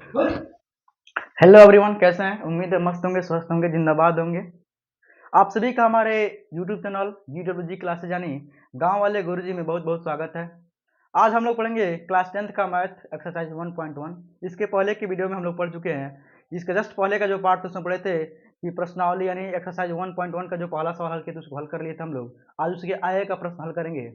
Hello everyone, कैसे हैं? उम्मीद है मस्त होंगे, स्वस्थ होंगे, जिंदाबाद होंगे। आप सभी का हमारे यूट्यूब चैनल GWG क्लासेज यानी गांव वाले गुरुजी में बहुत बहुत स्वागत है। आज हम लोग पढ़ेंगे क्लास 10th का मैथ एक्सरसाइज 1.1। इसके पहले की वीडियो में हम लोग पढ़ चुके हैं। इसके जस्ट पहले का जो पार्ट उसमें पढ़े थे कि प्रश्नावली यानी एक्सरसाइज 1.1 का जो पहला सवाल हल किया था उसको हल कर लिए थे हम लोग। आज उसके आगे का प्रश्न हल करेंगे।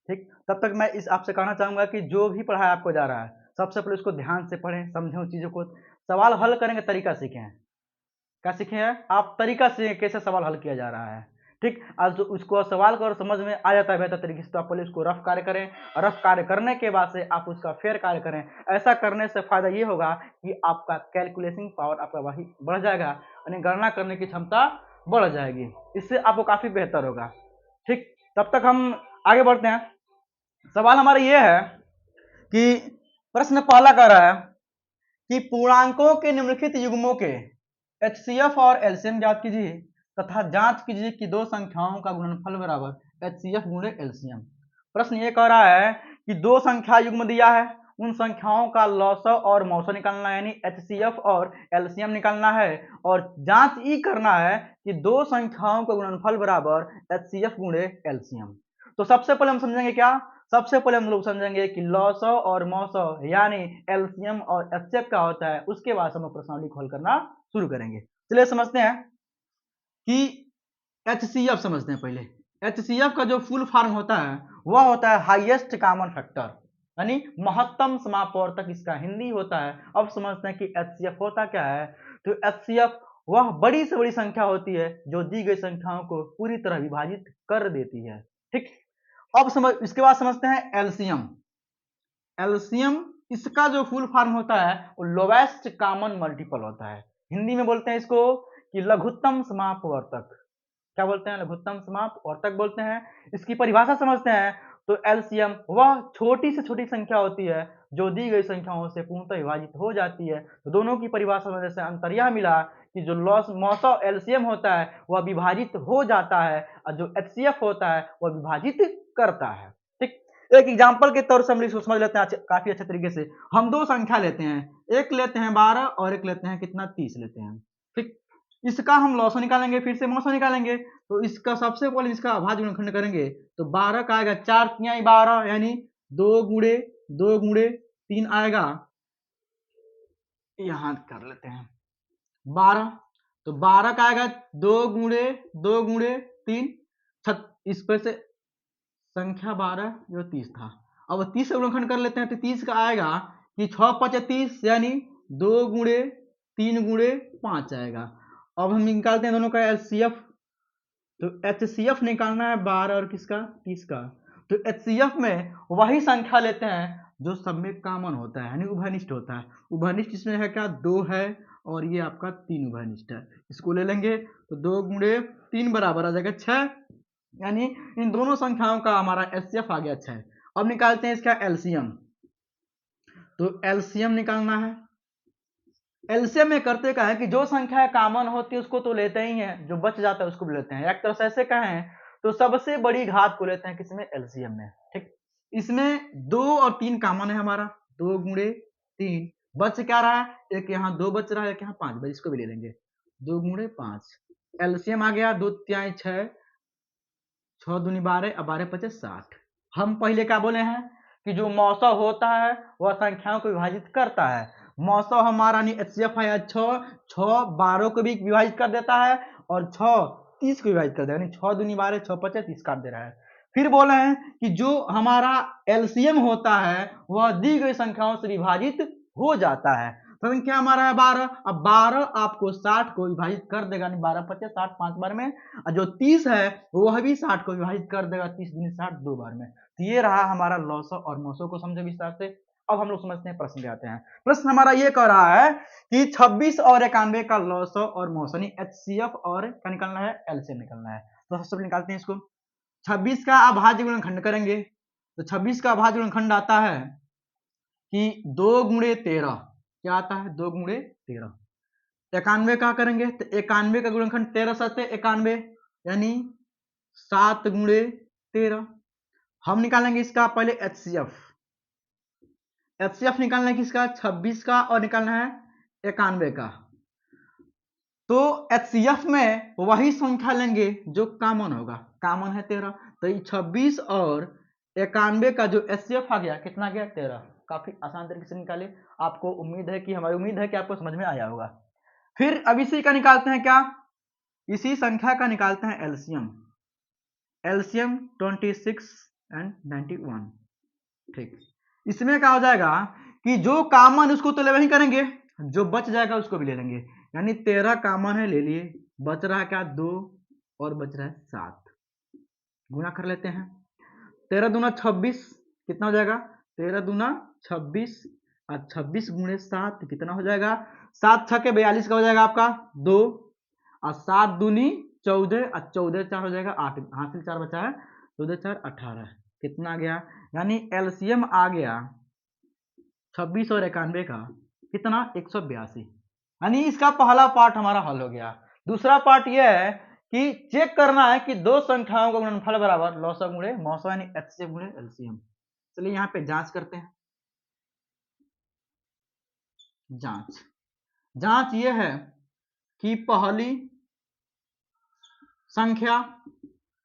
ठीक, तब तक मैं इस आपसे कहना चाहूँगा कि जो भी पढ़ाया आपको जा रहा है, सबसे पहले उसको ध्यान से पढ़ें, समझें उन चीज़ों को। सवाल हल करेंगे, तरीका सीखें। क्या सीखे हैं आप? तरीका से कैसे सवाल हल किया जा रहा है। ठीक, आज जो उसको सवाल को और समझ में आ जाता है बेहतर तरीके से, तो आप पहले उसको रफ कार्य करें। रफ कार्य करने के बाद से आप उसका फेयर कार्य करें। ऐसा करने से फायदा ये होगा कि आपका कैलकुलेशन पावर आपका वही बढ़ जाएगा, यानी गणना करने की क्षमता बढ़ जाएगी। इससे आपको काफी बेहतर होगा। ठीक, तब तक हम आगे बढ़ते हैं। सवाल हमारा ये है कि प्रश्न पहला कह रहा है कि पूर्णांकों के निम्नलिखित युग्मों के HCF और LCM ज्ञात कीजिए तथा जांच कीजिए कि दो संख्याओं का गुणनफल बराबर HCF गुणे LCM। प्रश्न ये कह रहा है कि दो संख्या युग्म दिया है, उन संख्याओं का लॉसव और मौसव निकालना है, यानी HCF और LCM निकालना है, और जांच ये करना है कि दो संख्याओं का गुणनफल बराबर HCF गुणे LCM। तो सबसे पहले हम समझेंगे क्या? सबसे पहले हम लोग समझेंगे कि लॉसव और मौसव यानी एलसीएम और एचसीएफ क्या होता है। उसके बाद हम प्रश्नावली को हल करना शुरू करेंगे। चलिए समझते हैं कि एचसीएफ समझते हैं पहले। एचसीएफ का जो फुल फॉर्म होता है वह होता है हाईएस्ट कॉमन फैक्टर, यानी महत्तम समापवर्तक इसका हिंदी होता है। अब समझते हैं कि एचसीएफ होता क्या है। तो एचसीएफ वह बड़ी से बड़ी संख्या होती है जो दी गई संख्याओं को पूरी तरह विभाजित कर देती है। ठीक, अब समझ, इसके बाद समझते हैं एलसीएम। एलसीएम इसका जो फुल फॉर्म होता है वो लोवेस्ट कॉमन मल्टीपल होता है। हिंदी में बोलते हैं इसको कि लघुत्तम समापवर्तक। क्या बोलते हैं? लघुत्तम समापवर्तक बोलते हैं। इसकी परिभाषा समझते हैं तो एलसीएम वह छोटी से छोटी संख्या होती है जो दी गई संख्याओं से पूर्णतः विभाजित हो जाती है। तो दोनों की परिभाषा में जैसे अंतर यह मिला कि जो लॉस मौसव एलसीएम होता है वह विभाजित हो जाता है और जो एचसीएफ होता है वह विभाजित करता है। ठीक, एक एग्जांपल के तौर से हम इसको समझ लेते हैं काफी अच्छे तरीके से। हम दो संख्या लेते हैं, एक लेते हैं 12 और एक लेते हैं कितना 30 लेते हैं। ठीक, इसका हम लॉसव निकालेंगे, फिर से मौसव निकालेंगे। तो इसका सबसे पहले इसका अभाज्य गुणनखंड करेंगे तो 12 का आएगा 4 तिहाई 12 यानी 2 गुणे 3 आएगा। यहां कर लेते हैं 12, तो 12 का आएगा 2 गुणे 3 इस पर से संख्या 12 जो 30 था। अब 30 से गुणनखंड कर लेते हैं तो 30 का आएगा कि 6 5 30 यानी 2 गुणे 3 गुणे 5 आएगा। अब हम निकालते हैं दोनों का एचसीएफ। तो एचसीएफ निकालना है 12 और किसका 30 का। तो एचसीएफ में वही संख्या लेते हैं जो सब में कॉमन होता है, यानी उभयनिष्ठ होता है। उभयनिष्ठ इसमें है क्या? 2 है और ये आपका 3 उभयनिष्ठ है। इसको ले लेंगे तो 2 गुणे 3 बराबर आ जाएगा 6, यानी इन दोनों संख्याओं का हमारा एचसीएफ आ गया 6। अब निकालते हैं इसका एलसीएम। तो एलसीएम निकालना है। एलसीएम में करते क्या है कि जो संख्या कॉमन होती है उसको तो लेते ही हैं, जो बच जाता है उसको भी लेते हैं। एक तरह से ऐसे कहें तो सबसे बड़ी घात को लेते हैं किसमें? एलसीएम में। ठीक, इसमें 2 और 3 कॉमन है हमारा, 2 गुणे 3। बच क्या रहा है? एक यहाँ 2 बच रहा है, एक यहाँ 5 बच, इसको भी ले लेंगे 2 गुणे 5। एलसीएम आ गया 2 तिहाई 6, 6 दूनी 12 और 12 पचे 60। हम पहले क्या बोले हैं कि जो मौसव होता है वह संख्याओं को विभाजित करता है। मौसव हमारा एचसीएफ है 6, 6 12 को भी विभाजित कर देता है और 6 30 को विभाजित कर देता है, यानी 6 दूनी 12 6 पचे 30 काट दे रहा है। फिर बोले हैं कि जो हमारा एलसीएम होता है वह दी गई संख्याओं से विभाजित हो जाता है। संख्या हमारा है 12, अब 12 आपको 60 को विभाजित कर देगा, 12 पचे 60 5 बार में, और जो 30 है वह भी 60 को विभाजित कर देगा, 30 दूनी 60 2 बार में। तो ये रहा हमारा लॉसव और मौसव को समझे विस्तार से। अब हम लोग समझते हैं प्रश्न पे आते हैं। प्रश्न हमारा ये कह रहा है कि 26 और 91 का लॉसव और मौसव एचसीएफ और क्या निकालना है? एलसीएम निकालना है। तो सबसे पहले निकालते हैं इसको। 26 का अभाज्य गुणनखंड करेंगे तो 26 का अभाज्य गुणनखंड आता है कि 2 गुणे 13। क्या आता है? 2 गुणे 13। 91 का करेंगे तो 91 का गुणनखंड 13 सत्ते 91 यानी 7 गुणे 13। हम निकालेंगे इसका पहले एचसीएफ। HCF निकालना है किसका, 26 का, और निकालना है 91 का। तो HCF में वही संख्या लेंगे जो कॉमन होगा, कॉमन है 13, तो ये 26 और 91 का जो HCF आ गया कितना गया, 13। काफी आसान तरीके से निकाले, आपको हमारी उम्मीद है कि आपको समझ में आया होगा। फिर अब इसी का निकालते हैं क्या, इसी संख्या का निकालते हैं एलसीएम। LCM 26 and 91। ठीक, इसमें क्या हो जाएगा कि जो कॉमन उसको तो ले वही करेंगे, जो बच जाएगा उसको भी ले लेंगे। यानी 13 कॉमन है, ले लिए, बच रहा है क्या, 2, और बच रहा है 7। गुना कर लेते हैं, 13 दूना 26, कितना हो जाएगा, 13 दूना 26, और 26 गुणे 7 कितना हो जाएगा, 7 छके 42 का हो जाएगा आपका 2, और 7 दूनी 14, और 14 4 हो जाएगा 8, हासिल 4 बचा है, 14 4 18, कितना आ गया, यानी एलसीएम आ गया 26 और 91 का कितना, 182। यानी इसका पहला पार्ट हमारा हल हो गया। दूसरा पार्ट यह है कि चेक करना है कि दो संख्याओं का गुणनफल बराबर लॉसव गुणे मॉसव यानी एचसीएफ गुणे एलसीएम। चलिए यहाँ पे जांच करते हैं। जांच ये है कि पहली संख्या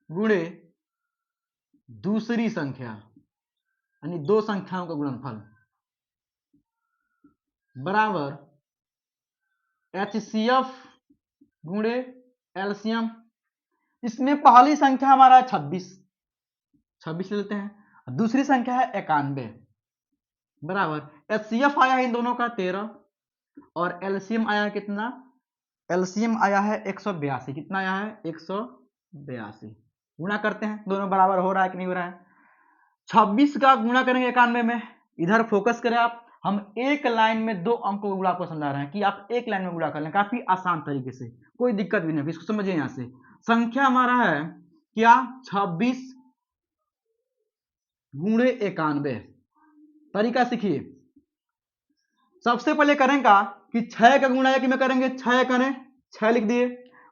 गुणे दूसरी संख्या यानी दो संख्याओं का गुणनफल बराबर HCF गुणे एलसीएम। इसमें पहली संख्या हमारा 26 लेते हैं, दूसरी संख्या है 91 बराबर HCF आया है इन दोनों का 13 और एलसीएम आया है कितना, एलसीएम आया है 182। कितना आया है, 182। गुणा करते हैं, दोनों बराबर हो रहा है कि नहीं हो रहा है। 26 का गुणा करेंगे 91 में, इधर फोकस करें आप, हम एक लाइन में दो अंकों को गुणा आपको समझा रहे हैं कि आप एक लाइन में गुणा कर लें, काफी आसान तरीके से, कोई दिक्कत भी नहीं, इसको समझिए। यहां से संख्या हमारा है क्या, 26 गुणे 91। तरीका सीखिए, सबसे पहले करेंगे कि 6 का गुणा एक में करेंगे, 6 करें 6 लिख दिए।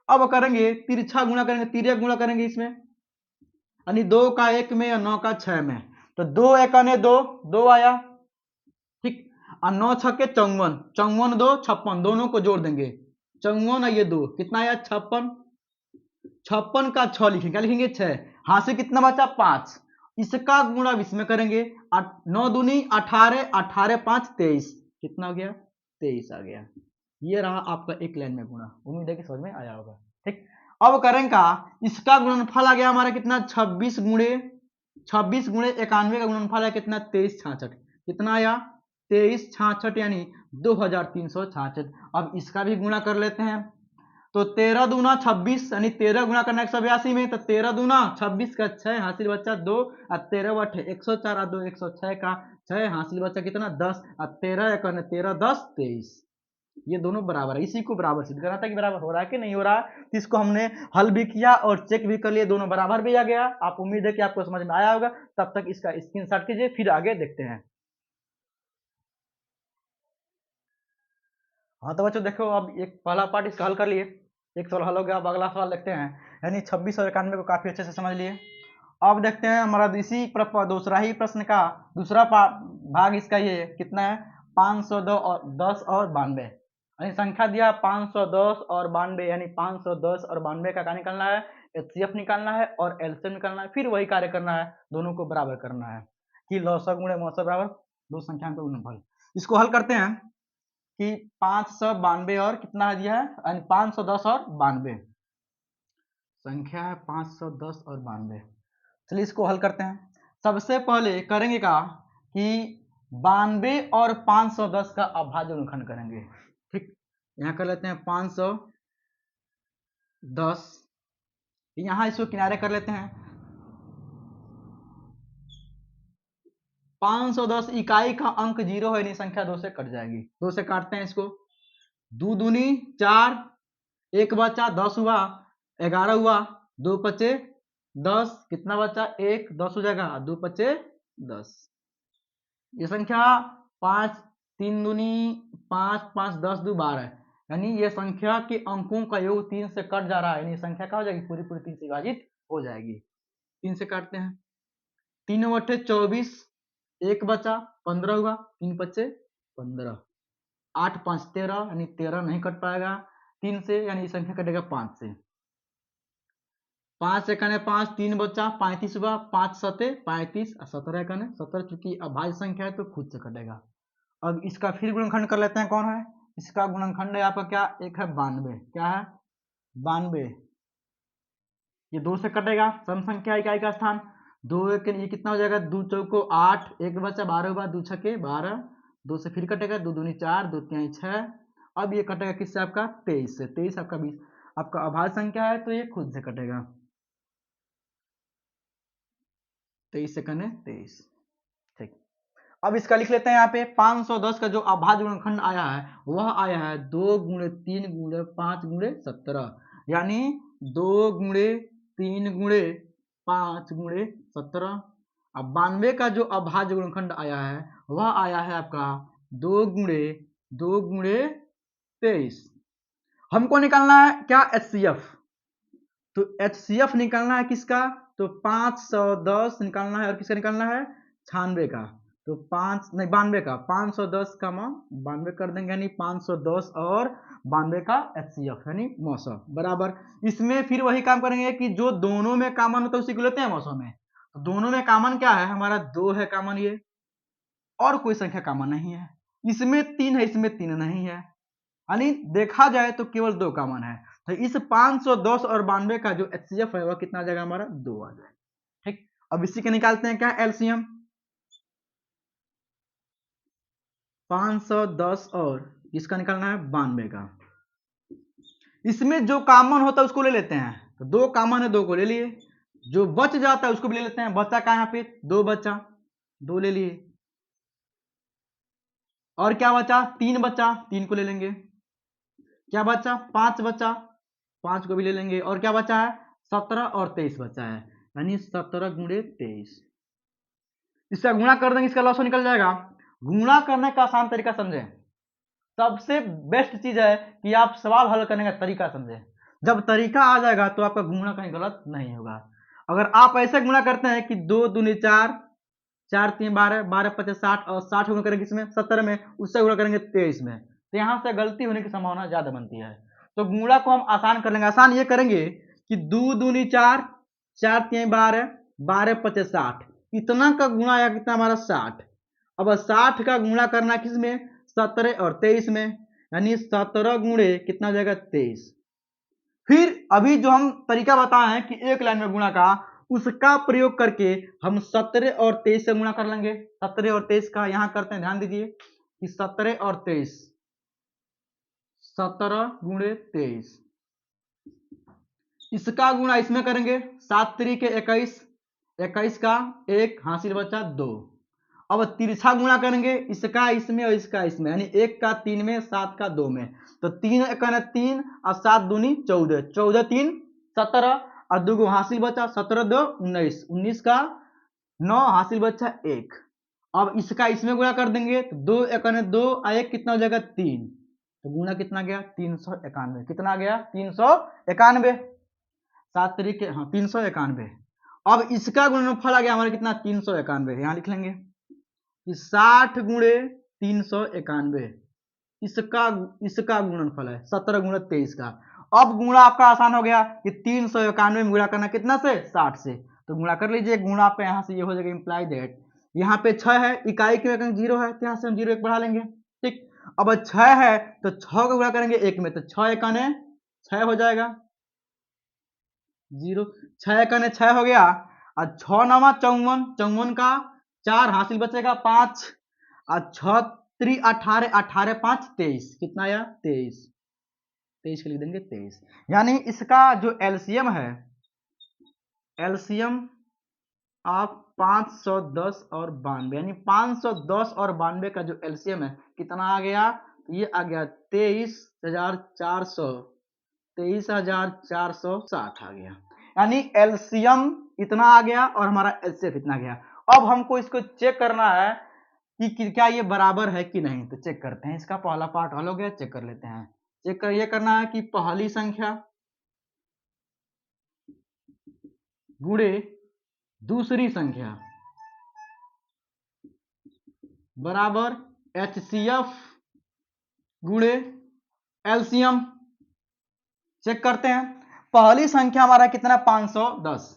अब करेंगे तिरछा गुणा करेंगे, तिर्यक गुणा करेंगे इसमें, यानी 2 का 1 में या 9 का 6 में, तो 2 1 ने 2, 2 आया, ठीक, और 9 छक्के 54, 54 2 56, दोनों को जोड़ देंगे, 54 और ये 2 कितना आया, 56, 56 का 6 लिखेंगे, क्या लिखेंगे 6, हाथ से कितना बचा 5, इसका गुणा इसमें करेंगे, 9 दूनी 18, 18 5 23, कितना हो गया, 23 आ गया। ये रहा आपका एक लाइन में गुणा, उम्मीद है कि समझ में आया होगा। ठीक, अब करेंगे इसका गुणनफल आ गया हमारा कितना, 26 गुणे 91 का गुणनफल है कितना, 23 66, कितना आया 23 66 यानी 2366। अब इसका भी गुणा कर लेते हैं, तो 13 दूना 26 यानी 13 गुणा करना 182 में, तो 13 दूना 26 का 6 हासिल बच्चा 2, और 13 बटे 104 और 2 106 का 6 हासिल बच्चा कितना 10, और 13 1 13 10 23, ये दोनों बराबर है। इसी को बराबर सिद्ध करना था कि बराबर हो रहा है कि नहीं हो रहा है, इसको हमने हल भी किया और चेक भी कर लिया, दोनों बराबर भी आ गया। आप उम्मीद है कि आपको समझ में आया होगा, तब तक इसका स्क्रीनशॉट कीजिए, फिर आगे देखते हैं। हाँ तो बच्चों देखो, अब एक पहला पार्ट इसका हल कर लिए, एक सवाल हल हो गया, अब अगला सवाल देखते हैं। यानी 26 और 91 को काफी अच्छे से समझ लिए। अब देखते हैं हमारा इसी दूसरा ही प्रश्न का दूसरा भाग इसका ये कितना है, 510 और 92, यानी संख्या दिया 510 और 92, यानी 510 और 92 का क्या निकालना है, एचसीएफ निकालना है और एलसीएम निकालना है। फिर वही कार्य करना है, दोनों को बराबर करना है कि लॉसव गुणे मॉसव बराबर दो संख्या का गुणनफल। इसको हल करते हैं कि 592 और कितना दिया है, यानी 510 और 92 संख्या है, 510 और 92। चलिए इसको हल करते हैं। सबसे पहले करेंगे क्या कि 92 और 510 का अभाज्य गुणनखंड करेंगे। ठीक, यहाँ कर लेते हैं 510, यहाँ इसको किनारे कर लेते हैं। 510 इकाई का अंक 0 है, यानी संख्या 2 से कट जाएगी, 2 से काटते हैं इसको, 2 दूनी 4, 1 बचा 10 हुआ, 11 हुआ, 2 बचे 10, कितना बचा 1, 10 हो जाएगा, 2 बचे 10। ये संख्या 5 3 दूनी 5 5 10 2 12, यानी ये संख्या के अंकों का योग 3 से कट जा रहा है, यानी संख्या क्या हो जाएगी, पूरी 3 से विभाजित हो जाएगी। 3 से काटते हैं, 3 बटे 24, एक बचा, 15 हुआ, 3 बचे 15, 8 5 13, यानी 13 नहीं कट पाएगा 3 से, यानी ये संख्या कटेगा 5 से। 5 एकने 5, 3 बचा 35 हुआ, 5 सते 35, 17 एकने 17, चूंकि अभाज्य संख्या है तो खुद से कटेगा। अब इसका फिर गुणनखंड कर लेते हैं, कौन है इसका गुणनखंड है आपका क्या, एक है 92, क्या है 92, ये 2 से कटेगा, सम संख्या इकाई का स्थान, 2 एक ये कितना हो जाएगा, 2 चौको 8, एक बचा 12 हुआ, 2 छके 12, 2 से फिर कटेगा, 2 दूनी 4, 2 तिहाई 6, अब ये कटेगा किससे आपका 23 से, 23 आपका 20, आपका अभाज्य संख्या है तो ये खुद से कटेगा, 23 से कने 23, ठीक। अब इसका लिख लेते हैं यहाँ पे 510 का जो अभाज्य गुणनखंड आया है वह आया है 2 गुणे 3 गुणे 5 गुणे 17, यानी 2 गुणे 3 गुणे 5 गुणे 17। अब 92 का जो अभाज्य गुणनखंड आया है वह आया है आपका 2 गुणे 23। हमको निकालना है क्या, एचसीएफ, तो एचसीएफ निकालना है किसका, तो 510 निकालना है, और किसका निकालना है 96 का, तो 5 नहीं 92 का, 510 का 92 कर देंगे, यानी 510 और 92 का एचसीएफ यानी 900 बराबर। इसमें फिर वही काम करेंगे कि जो दोनों में कॉमन होता है उसी को लेते हैं 900 में, तो दोनों में कॉमन क्या है हमारा, 2 है कॉमन, ये और कोई संख्या कॉमन नहीं है, इसमें 3 है, इसमें 3 नहीं है, यानी देखा जाए तो केवल 2 कॉमन है, तो इस 510 और 92 का जो एचसीएफ है वह कितना आ जाएगा हमारा, 2 आ जाएगा, ठीक। अब इसी के निकालते हैं क्या, एलसीएम, 510 और इसका निकालना है 92 का, इसमें जो कॉमन होता है उसको ले लेते हैं, तो 2 कॉमन है 2 को ले लिए, जो बच जाता है उसको भी ले लेते हैं, बचा क्या यहाँ पे 2 बचा, 2 ले लिए, और क्या बचा 3 बचा, 3 को ले लेंगे, क्या बचा 5 बचा, 5 को भी ले लेंगे, और क्या बचा है 17 और 23 बचा है, यानी 17 गुणे 23, इसका गुणा कर देंगे, इसका लॉस निकल जाएगा। गुणा करने का आसान तरीका समझें, सबसे बेस्ट चीज है कि आप सवाल हल करने का तरीका समझें, जब तरीका आ जाएगा तो आपका गुणा कहीं गलत नहीं होगा। अगर आप ऐसे गुणा करते हैं कि 2 दूनी 4, 4 3 12, 12 5 60, और 60 गुणा करेंगे किसमें 17 में, उससे गुणा करेंगे 23 में, तो यहाँ से गलती होने की संभावना ज्यादा बनती है, तो गुणा को हम आसान कर लेंगे। आसान ये करेंगे कि 2 दूनी 4, 4 3 12, 12 5 60, इतना का गुणा आया कितना हमारा 60, अब 60 का गुणा करना किसमें 17 और 23 में, यानी 17 गुणे कितना हो जाएगा 23। फिर अभी जो हम तरीका बताए हैं कि एक लाइन में गुणा का, उसका प्रयोग करके हम 17 और 23 से गुणा कर लेंगे। 17 और 23 का यहां करते हैं, ध्यान दीजिए कि 17 और 23, 17 गुणे 23, इसका गुणा इसमें करेंगे, 7 तरीके 21, 21 का 1 हासिल बचा 2, अब तिरछा गुणा करेंगे, इसका इसमें और इसका इसमें, यानी 1 का 3 में 7 का 2 में, तो 3 एकने 3 और 7 दूनी 14, 14 3 17, और 2 हासिल बचा 17 2 19, 19 का 9 हासिल बचा 1, अब इसका इसमें गुणा कर देंगे तो 2 एकने 2 और 1 कितना हो जाएगा 3, तो गुणा कितना गया 391, कितना गया 391, 7 तरीके हाँ 391, अब इसका गुणनफल आ गया हमारे कितना 391, यहाँ लिख लेंगे कि 60 गुणे 391, इसका इसका गुणनफल है 17 गुणे 23 का। अब गुणा आपका आसान हो गया कि 391 में गुणा करना कितना से 60 से, तो गुणा कर लीजिए, गुणा पे यहाँ से ये हो जाएगा इंप्लाई दैट, यहाँ पे 6 है, इकाई के अंक 0 है, तो यहाँ से हम 0 1 बढ़ा लेंगे, ठीक। अब 6 है तो 6 का गुणा करेंगे 1 में, तो 6 एकने 6 हो जाएगा 0, 6 एकने 6 हो गया, और 6 9 54, 54 का 4 हासिल बचेगा 5, और 6 3 18, 18 5 23, कितना आया 23, 23 के लिख देंगे 23, यानी इसका जो एलसीएम है, एलसीएम आप 510 और 92, यानी 510 और 92 का जो एलसीएम है कितना आ गया, ये आ गया 23,400, 23,460 आ गया, यानी एलसीएम इतना आ गया और हमारा एलसीएफ इतना गया। अब हमको इसको चेक करना है कि क्या ये बराबर है कि नहीं, तो चेक करते हैं, इसका पहला पार्ट हल हो गया, चेक कर लेते हैं। चेक कर ये करना है कि पहली संख्या गुणे दूसरी संख्या बराबर HCF गुणे एलसीएम। चेक करते हैं। पहली संख्या हमारा कितना 510,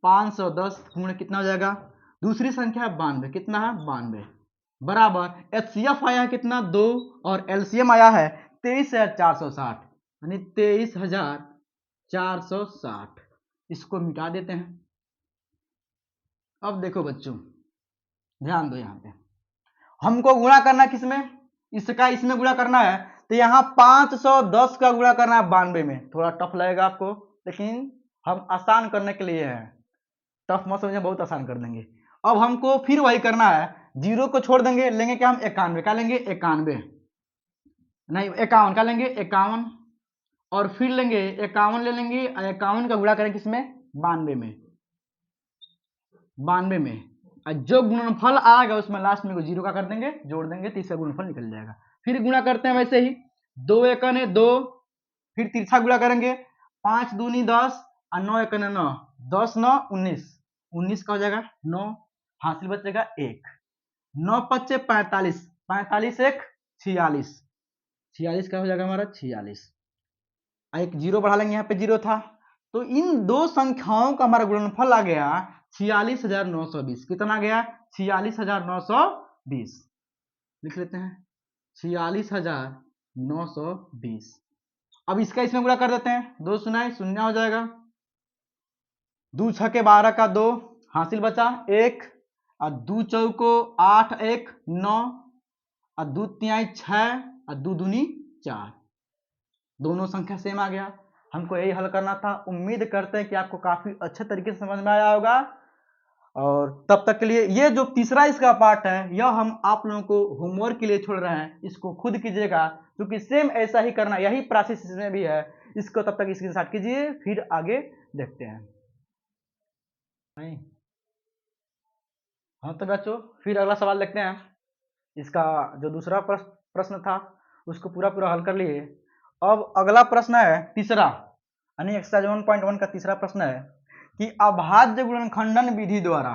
510 गुणे कितना हो जाएगा, दूसरी संख्या है 92, कितना है 92, बराबर HCF आया है कितना 2 और एलसीएम आया है 23,460, यानी 23,460। इसको मिटा देते हैं। अब देखो बच्चों, ध्यान दो, यहां पे हमको गुणा करना किसमें, इसका इसमें गुणा करना है, तो यहाँ 510 का गुणा करना है 92 में। थोड़ा टफ लगेगा आपको, लेकिन हम आसान करने के लिए हैं, टफ मत समझे, बहुत आसान कर देंगे। अब हमको फिर वही करना है, जीरो को छोड़ देंगे, लेंगे क्या हम 91, क्या लेंगे 91, नहीं 51, क्या लेंगे 51, और फिर लेंगे 51 ले लेंगे, 51 का गुणा करें किसमें 92 में, 92 में, और जो गुणनफल आएगा उसमें लास्ट में जीरो का कर देंगे, जोड़ देंगे, तीसरा गुणनफल निकल जाएगा। फिर गुणा करते हैं वैसे ही, 2 एकन है 2, फिर तिरछा गुणा करेंगे, 5 दूनी 10 और 9 एकन 9, 10 9 19, 19 का हो जाएगा 9, हासिल बचेगा 1, 9 पच्चे 45, 45 1 46, 46 का हो जाएगा हमारा 46, एक जीरो बढ़ा लेंगे, यहाँ पे जीरो था, तो इन दो संख्याओं का हमारा गुणनफल आ गया 46,920। कितना गया 46,920, लिख लेते हैं 46,920। अब इसका इसमें गुणा कर देते हैं, 2 सुनाई शून्य हो जाएगा, 2 छके 12 का 2, हासिल बचा 1, और 2 चौको 8 1 9, और 2 तिहाई 6 और 2 दूनी 4, दोनों संख्या सेम आ गया। हमको यही हल करना था। उम्मीद करते हैं कि आपको काफी अच्छे तरीके से समझ में आया होगा, और तब तक के लिए ये जो तीसरा इसका पार्ट है, यह हम आप लोगों को होमवर्क के लिए छोड़ रहे हैं, इसको खुद कीजिएगा, क्योंकि सेम ऐसा ही करना, यही प्रोसेस इसमें भी है। इसको तब तक स्क्रीनशॉट कीजिए, फिर आगे देखते हैं। नहीं, हाँ तो बच्चों फिर अगला सवाल देखते हैं। इसका जो दूसरा प्रश्न था उसको पूरा पूरा हल कर लिए। अब अगला प्रश्न है तीसरा, यानी एक्सरसाइज 1.1 का तीसरा प्रश्न है कि अभाज्य गुणनखंडन विधि द्वारा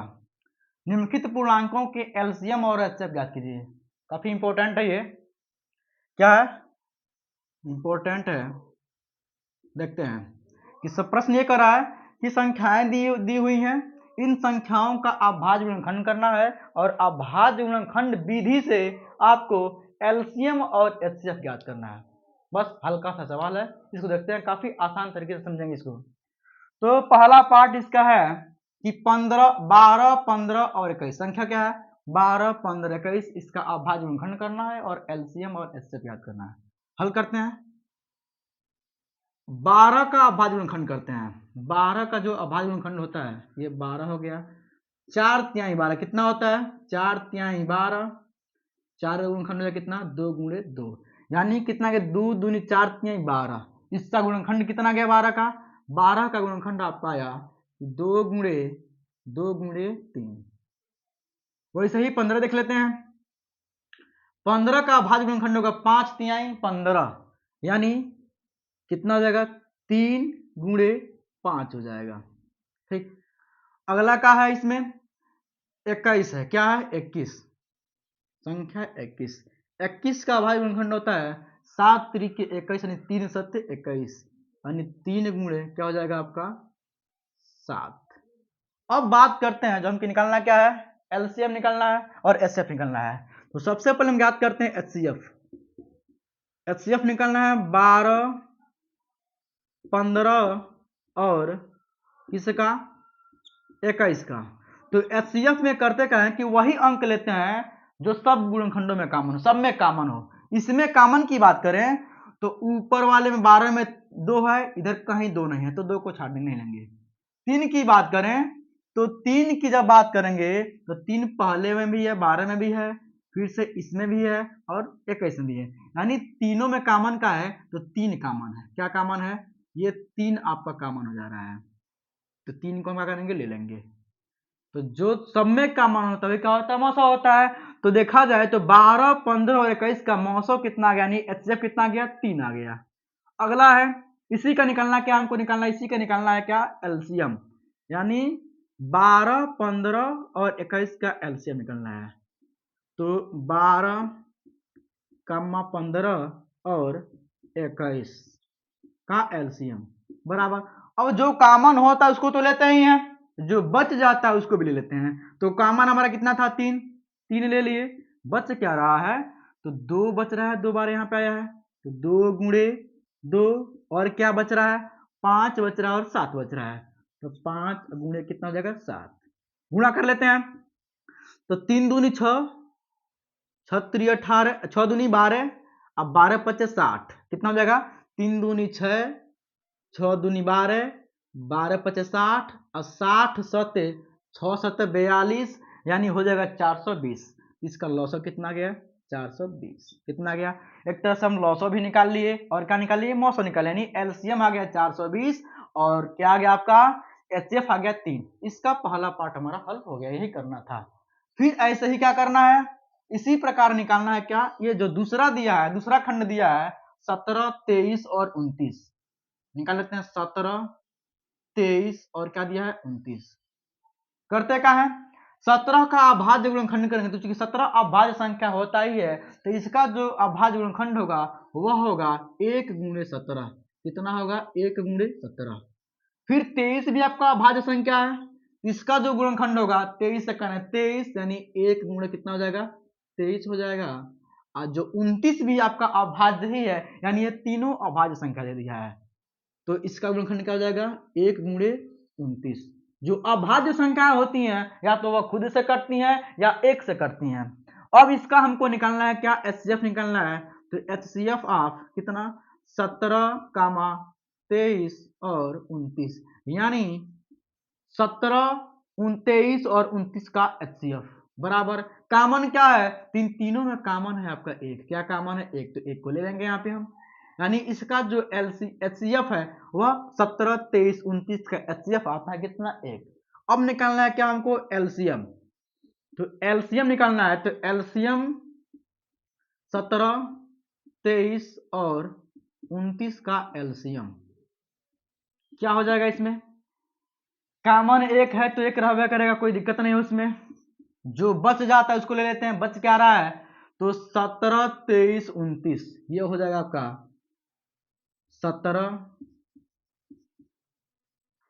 निम्नलिखित पूर्णांकों के एलसीएम और एचसीएफ ज्ञात कीजिए। काफी इंपॉर्टेंट है ये। क्या है इंपॉर्टेंट है, देखते हैं कि सब प्रश्न ये कर रहा है कि संख्याएं दी हुई हैं, इन संख्याओं का अभाज्य गुणनखंड करना है, और अभाज्य गुणनखंड विधि से आपको एलसीएम और एचसीएफ ज्ञात करना है। बस हल्का सा सवाल है, इसको देखते हैं, काफी आसान तरीके से समझेंगे इसको। तो पहला पार्ट इसका है कि 12 15 और 21 संख्या क्या है 12 15 21, इसका अभाज्य गुणनखंड करना है और एलसीएम और एचसीएफ ज्ञात करना है। हल करते हैं। 12 का अभाज्य गुणनखंड करते हैं। 12 का जो अभाज्य गुणनखंड होता है, ये 12 हो गया, 4 तिहाई 12 कितना होता है 4 तिहाई 12, 4 का गुणनखंड हो कितना 2 गुणे 2, यानी कितना गया 2 दूनी 4 तिहाई 12, इसका गुणनखंड कितना गया 12 का, 12 का गुणनखंड आपका आया 2 गुणे 3। वैसे ही 15 देख लेते हैं। 15 का अभाज्य गुणनखंड होगा 5 तिहाई 15, यानी कितना हो जाएगा 3 गुणे 5 हो जाएगा। ठीक, अगला का है इसमें 21 है, क्या है 21, संख्या 21, 21 का अभाज्य गुणनखंड होता है 7 त्रिक 21, यानी 3 सत्य 21, यानी 3 गुणे क्या हो जाएगा आपका 7। अब बात करते हैं, जो हमको निकालना क्या है एलसीएम निकालना है और एचसीएफ निकालना है। तो सबसे पहले हम ज्ञात करते हैं एचसीएफ। एचसीएफ निकालना है 12 15 और इसका 21 का। तो एचसीएफ में करते क्या है कि वही अंक लेते हैं जो सब गुणनखंडों में कॉमन हो, सब में कॉमन हो। इसमें कॉमन की बात करें तो ऊपर वाले में 12 में 2 है, इधर कहीं 2 नहीं है, तो 2 को छाड़ नहीं लेंगे। 3 की बात करें तो 3 की जब बात करेंगे तो 3 पहले में भी है, 12 में भी है, फिर से इसमें भी है और 21 में भी है, यानी तीनों में कॉमन का है, तो 3 कॉमन है। क्या कॉमन है, ये 3 आपका कॉमन हो जा रहा है, तो 3 को हम क्या करेंगे ले लेंगे। तो जो सब में कॉमन होता है क्या होता है मौसो होता है। तो देखा जाए तो 12 15 और 21 का मौसो कितना आ गया, यानी एचसीएफ कितना आ गया 3 आ गया। अगला है इसी का निकालना, क्या हमको निकालना है, इसी का निकालना है क्या एलसीएम, यानी 12 15 और 21 का एलसीएम निकालना है। तो 12, 15 और 21 का एलसीएम बराबर। अब जो कॉमन होता है उसको तो लेते ही हैं, जो बच जाता है उसको भी ले लेते हैं। तो कॉमन हमारा कितना था? 3, 3 ले लिए। बच क्या रहा है? तो 2 बच रहा है, 2 बार यहाँ पे आया है, तो 2 गुणे 2, और क्या बच रहा है? 5 बच रहा है और 7 बच रहा है। तो 5 गुणे कितना हो जाएगा? 7। गुणा कर लेते हैं। तो 3 दूनी 6, 6 3 18, 6 दूनी 12, अब 12 5 60, कितना हो जाएगा? 3 दूनी 6, 6 दूनी 12, 12 5 60, और 60 7 6 7 42, यानी हो जाएगा 420। इसका लॉसो कितना गया? 420। कितना गया? एक तरह से हम लॉसो भी निकाल लिए और क्या निकाल लिए? मौसो निकाल, यानी एलसीएम आ गया 420 और क्या आ गया आपका? एचसीएफ आ गया 3। इसका पहला पार्ट हमारा हल हो गया, यही करना था। फिर ऐसे ही क्या करना है? इसी प्रकार निकालना है क्या? ये जो दूसरा दिया है, दूसरा खंड दिया है 17 23 और 29, निकाल लेते हैं। 17 23 और क्या दिया है? 29। करते क्या है? 17 का अभाज्य गुणनखंड करेंगे, तो चूंकि 17 अभाज्य संख्या होता ही है, तो इसका जो अभाज्य गुणनखंड होगा वह होगा 1 गुणे 17। कितना होगा? 1 गुणे 17। फिर 23 भी आपका अभाज्य संख्या है, इसका जो गुणनखंड होगा 23 से करना है 23, यानी 1 गुणे कितना हो जाएगा? 23 हो जाएगा। और जो 29 भी आपका अभाज्य ही है, यानी ये तीनों अभाज्य संख्या दे दिया है, तो इसका गुणनखंड क्या हो जाएगा? 1 गुणे 29। जो अभाज्य संख्या होती हैं या तो वह खुद से कटती हैं या 1 से कटती हैं। अब इसका हमको निकालना है क्या? एचसीएफ निकालना है। तो एचसीएफ ऑफ कितना? 17, 23 और 29, यानी 17, 29 और 29 का एचसीएफ बराबर। कॉमन क्या है? तीनों में कॉमन है आपका 1। क्या कॉमन है? 1, तो 1 को ले लेंगे यहाँ पे हम, यानी इसका जो एचसीएफ है वह 17, 23, 29 का एचसीएफ आता है कितना? 1। अब निकालना है क्या हमको? एलसीएम। तो एलसीएम निकालना है, तो एलसीएम 17, 23 और 29 का एलसीएम क्या हो जाएगा? इसमें कॉमन 1 है तो 1 रहबे करेगा, कोई दिक्कत नहीं है उसमें। जो बच जाता है उसको ले लेते हैं। बच क्या रहा है? तो 17, 23, 29, ये हो जाएगा आपका 17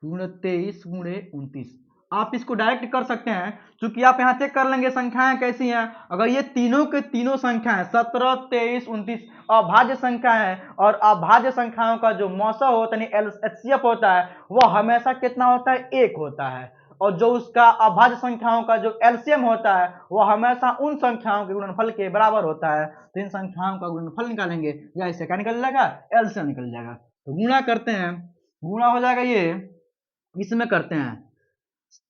गुणे 23 गुणे 29। आप इसको डायरेक्ट कर सकते हैं, क्योंकि आप यहाँ चेक कर लेंगे संख्याएं कैसी हैं। अगर ये तीनों के तीनों संख्याएं 17, 23, 29 अभाज्य संख्या है, और अभाज्य संख्याओं का जो मौसा होता है एचसीएफ होता है वह हमेशा कितना होता है? 1 होता है। और जो उसका अभाज्य संख्याओं का जो एलसीएम होता है वह हमेशा उन संख्याओं के गुणनफल के बराबर होता है। तो इन संख्याओं का गुणनफल निकालेंगे या इससे क्या निकल जाएगा? एलसीएम निकल जाएगा। तो गुणा करते हैं, गुणा हो जाएगा, ये इसमें करते हैं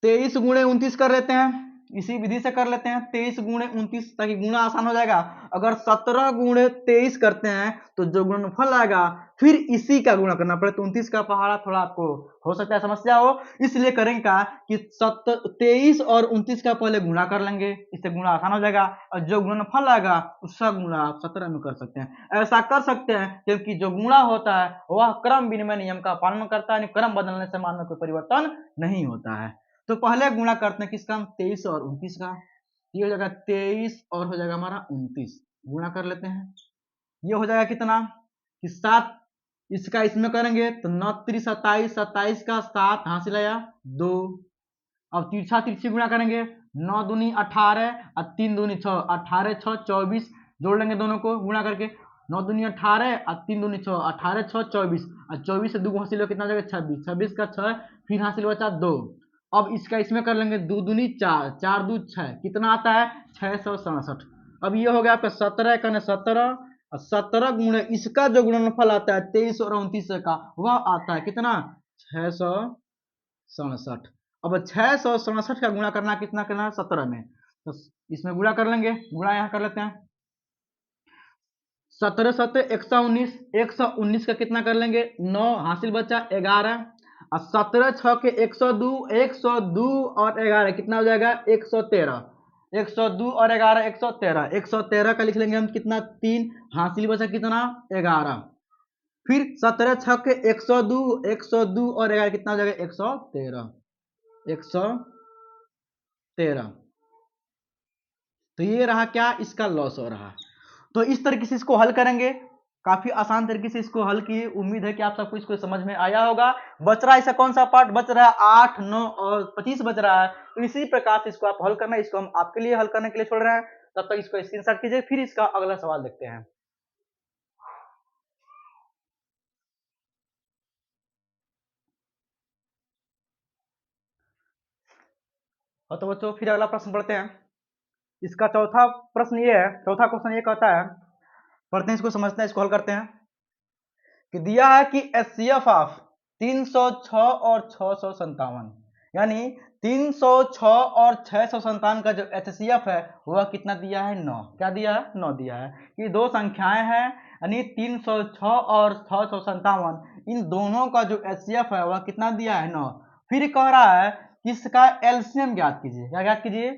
23 गुणे 29 कर लेते हैं, इसी विधि से कर लेते हैं 23 गुणे 29, ताकि गुणा आसान हो जाएगा। अगर 17 गुणे 23 करते हैं तो जो गुणनफल आएगा फिर इसी का गुणा करना पड़े, तो 29 का पहाड़ा थोड़ा आपको हो सकता है समस्या हो, इसलिए करेंगे क्या कि 23 और 29 का पहले गुणा कर लेंगे, इससे गुणा आसान हो जाएगा। और जो गुणनफल आएगा उसका गुणा आप 17 में कर सकते हैं। ऐसा कर सकते हैं क्योंकि जो गुणा होता है वह क्रम विनिमय नियम का पालन करता है, क्रम बदलने से मान में कोई परिवर्तन नहीं होता है। तो पहले गुणा करते हैं किसका? 23 और 29 का। ये हो जाएगा 23 और हो जाएगा हमारा 29, गुणा कर लेते हैं। ये हो जाएगा कितना कि 7, इसका इसमें करेंगे तो 9 3 27, 27 का 7 हासिल आया 2। अब तिरछा तिरछी गुणा करेंगे, 9 दूनी 18 और 3 दूनी 6, 18 6 24, जोड़ लेंगे दोनों को गुणा करके। 9 दूनी 18 और 3 दूनी 6, 18 6 24, और 24 से 2 हासिल हो कितना हो जाएगा? 26, 26 का 6, फिर हासिल बचा 2। अब इसका इसमें कर लेंगे, 2 दूनी 4, 4 2 6, कितना आता है? 667। अब ये हो गया आपका 17 का 17, और 17 गुणे इसका जो गुणनफल आता है 23 और 29 का वह आता है कितना? 667। अब 667 का गुणा करना कितना करना है? 17 में, तो इसमें गुणा कर लेंगे, गुणा यहाँ कर लेते हैं। 17 7 119, 119 का कितना कर लेंगे? 9 हासिल बचा 11, और 17 6 के 102, 102 और 11 कितना हो जाएगा? 113, 102 और 11 113, 113 का लिख लेंगे हम कितना? 3 हासिल बचा कितना? 11। फिर 17 6 के 102, 102 और 11 कितना हो जाएगा? 113, 113। तो ये रहा क्या, इसका लॉस हो रहा। तो इस तरीके से इसको हल करेंगे, काफी आसान तरीके से इसको हल किए। उम्मीद है कि आप सबको इसको समझ में आया होगा। बच रहा है ऐसा कौन सा पार्ट बच रहा है, 8, 9 और 25 बच रहा है। तो इसी प्रकार से इसको आप हल करना है। इसको हम आपके लिए हल करने के लिए छोड़ रहे हैं। तब तक इसको स्क्रीनशॉट कीजिए, फिर इसका अगला सवाल देखते हैं। और तो बच्चों फिर अगला प्रश्न पढ़ते हैं। इसका चौथा प्रश्न ये है, चौथा क्वेश्चन ये कहता है, पढ़ते हैं इसको, समझते हैं, इसको हल करते हैं। कि दिया है कि एचसीएफ ऑफ 306 और 657, यानी 306 और 657 का जो एचसीएफ है वह कितना दिया है, 9। क्या दिया है, 9 दिया है। ये दो संख्याएं हैं, यानी 306 और 657, इन दोनों का जो एचसीएफ है वह कितना दिया है, 9। फिर कह रहा है कि इसका एलसीएम ज्ञात कीजिए। क्या ज्ञात कीजिए,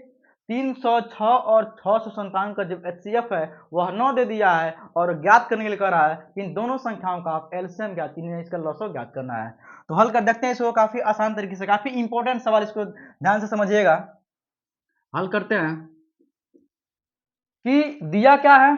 306 और 657 का जो एचसीएफ है वह 9 दे दिया है, और ज्ञात करने के लिए कह रहा है कि इन दोनों संख्याओं का आप एलसीएम ज्ञात कीजिए, इसका लॉसव ज्ञात करना है। तो हल कर देखते हैं इसको काफी आसान तरीके से, काफी इंपॉर्टेंट सवाल, इसको ध्यान से समझिएगा। हल करते हैं कि दिया क्या है,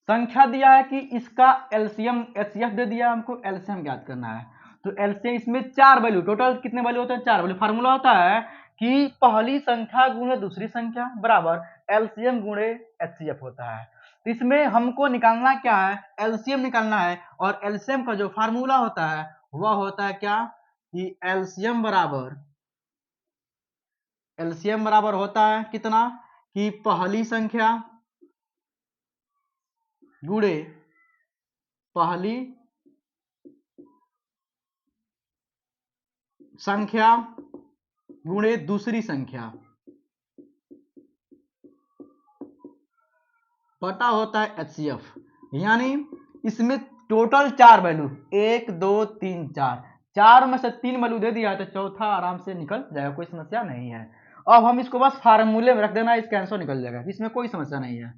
संख्या दिया है कि इसका एलसीएम एचसीएफ दे दिया, हमको एलसीएम ज्ञात करना है। तो एलसीएम इसमें 4 वैल्यू, टोटल कितने वैल्यू होते हैं, 4 वैल्यू। फार्मूला होता है कि पहली संख्या गुणे दूसरी संख्या बराबर एलसीएम गुणे एचसीएफ होता है। तो इसमें हमको निकालना क्या है, एलसीएम निकालना है। और एलसीएम का जो फार्मूला होता है वह होता है क्या, कि एलसीएम बराबर होता है कितना, कि पहली संख्या गुणे पहली संख्या गुणे दूसरी संख्या बटा होता है एचसीएफ। यानी इसमें टोटल 4 वैल्यू, 1 2 3 4, 4 में से 3 वैल्यू दे दिया है, तो चौथा आराम से निकल जाएगा, कोई समस्या नहीं है। अब हम इसको बस फार्मूले में रख देना, इसका आंसर निकल जाएगा, इसमें कोई समस्या नहीं है।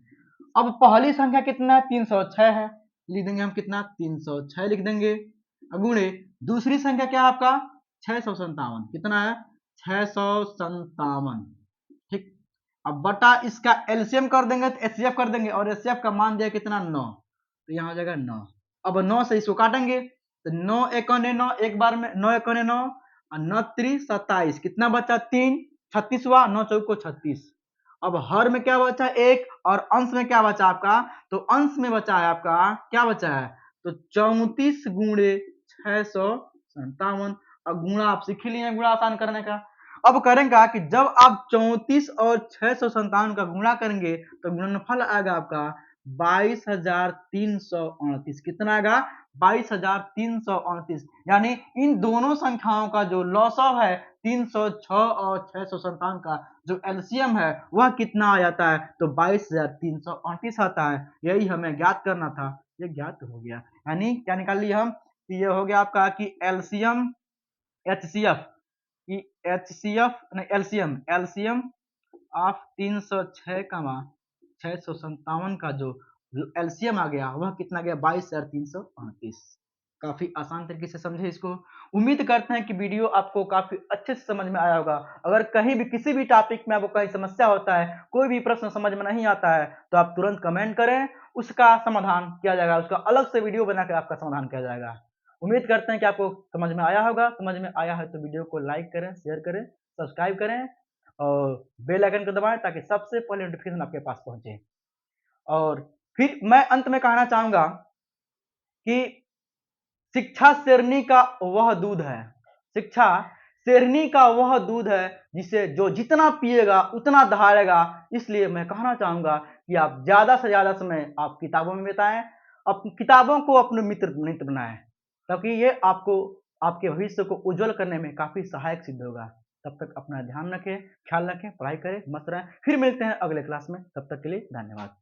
अब पहली संख्या कितना है, 306 है, लिख देंगे हम कितना, 306 लिख देंगे। गुणे दूसरी संख्या क्या है आपका, 657, कितना है, 657, ठीक। अब बटा इसका एलसीएम कर देंगे तो एचसीएफ कर देंगे, और एचसीएफ का मान दिया कितना, 9, तो यहाँ हो जाएगा 9। अब 9 से इसको काटेंगे तो 9 एकने 9, एक बार में 9 एकने 9 और 9 3 27, कितना बचा, 3, 36 हुआ, 9 चौको 36। अब हर में क्या बचा, 1, और अंश में क्या बचा आपका, तो अंश में बचा है आपका, क्या बचा है, तो 34 गुणे 657। अब गुणा आप सीख ही लिए, गुणा आसान करने का। अब करेंगे कि जब आप 34 और 657 का गुणा करेंगे तो गुणनफल आएगा आपका 22,338। कितना आएगा, 22,338। यानी इन दोनों संख्याओं का जो लॉसव है 306 और 657 का जो एलसीएम है वह कितना आ जाता है, तो 22,338 आता है। यही हमें ज्ञात करना था, ये ज्ञात हो गया। यानी क्या निकाल लिए हम, ये हो गया आपका कि एलसीएम एचसीएफ, एचसीएफ नहीं एलसीएम ऑफ 306 का 657 का जो एलसीएम आ गया वह कितना गया, 22,338। काफी आसान तरीके से समझे इसको। उम्मीद करते हैं कि वीडियो आपको काफी अच्छे से समझ में आया होगा। अगर कहीं भी किसी भी टॉपिक में आपको कहीं समस्या होता है, कोई भी प्रश्न समझ में नहीं आता है, तो आप तुरंत कमेंट करें, उसका समाधान किया जाएगा, उसका अलग से वीडियो बनाकर आपका समाधान किया जाएगा। उम्मीद करते हैं कि आपको समझ में आया होगा। समझ में आया है तो वीडियो को लाइक करें, शेयर करें, सब्सक्राइब करें और बेल आइकन को दबाएं ताकि सबसे पहले नोटिफिकेशन आपके पास पहुंचे। और फिर मैं अंत में कहना चाहूंगा कि शिक्षा शेरनी का वह दूध है, शिक्षा शेरनी का वह दूध है जिसे जो जितना पिएगा उतना दहाड़ेगा। इसलिए मैं कहना चाहूंगा कि आप ज्यादा से ज्यादा समय आप किताबों में बिताएं, किताबों को अपने मित्र बनाएं, ताकि ये आपको आपके भविष्य को उज्जवल करने में काफी सहायक सिद्ध होगा। तब तक अपना ध्यान रखें, ख्याल रखें, पढ़ाई करें, मस्त रहें। फिर मिलते हैं अगले क्लास में, तब तक के लिए धन्यवाद।